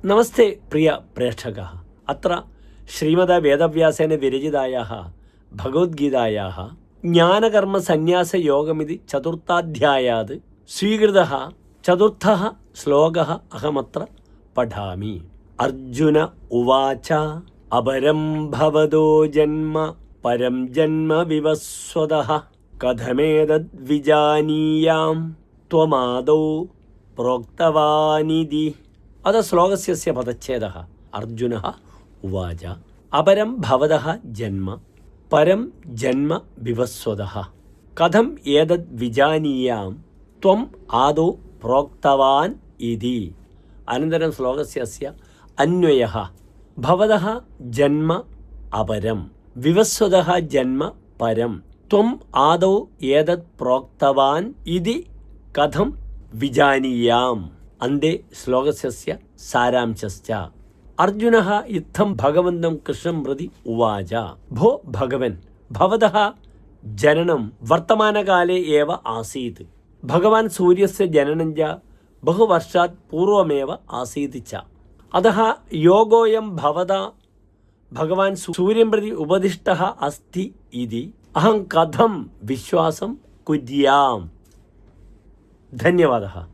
നമസ്തേ പ്രിയ പ്രേക്ഷകः അത്ര ശ്രീമദ് വേദവ്യാസേന വിരചിതായാः ഭഗവദ്ഗീതായാः ജ്ഞാനകർമ്മസന്യാസയോഗമിതി ചതുർത്ഥാധ്യായാത് സ്വീകൃതः ചതുർത്ഥः ശ്ലോകः അഹമത്ര പഠാമി. അർജുന ഉവാച അപരം ഭവതോ ജന്മ പരം ജന്മ വിവസ്വതഃ കഥമേതദ് വിജാനീയാം ത്വമാദൗ പ്രോക്തവാനിതി. അത ശ്ലോകസ്യ പദച്ഛേദः. അർജുനः ഉവാച അപരം ഭവതഃ ജന്മ പരം ജന്മ വിവസ്വതഃ കഥം ഏതദ് വിജാനീയാം ത്വം ആദൗ പ്രോക്തവാൻ ഇതി. അനന്തരം ശ്ലോകസ്യ അന്വയഃ. ഭവതഃ ജന്മ അപരം വിവസ്വതഃ ജന്മ പരം ത്വം ആദൗ ഏതദ് പ്രോക്തവാൻ ഇതി കഥം വിജാനീയാം. അന്തേ ശ്ലോകസ്യ സാരാംശശ്ച. അർജുനഃ ഇത്തം ഭഗവന്തം കൃഷ്ണം പ്രതി ഉവാച ഭോ ഭഗവൻ ഭവതഃ ജനനം വർത്തമാനകാലേ ഏവ ആസീത്. ഭഗവാൻ സൂര്യസ്യ ജനനം ച ബഹുവർഷാത് പൂർവമേവ ആസീത് ച. അതഃ യോഗോയം ഭവതാ ഭഗവാൻ സൂര്യം പ്രതി ഉപദിഷ്ടഃ അസ്തി ഇതി അഹം കഥം വിശ്വാസം കുര്യാം. ധന്യവാദः.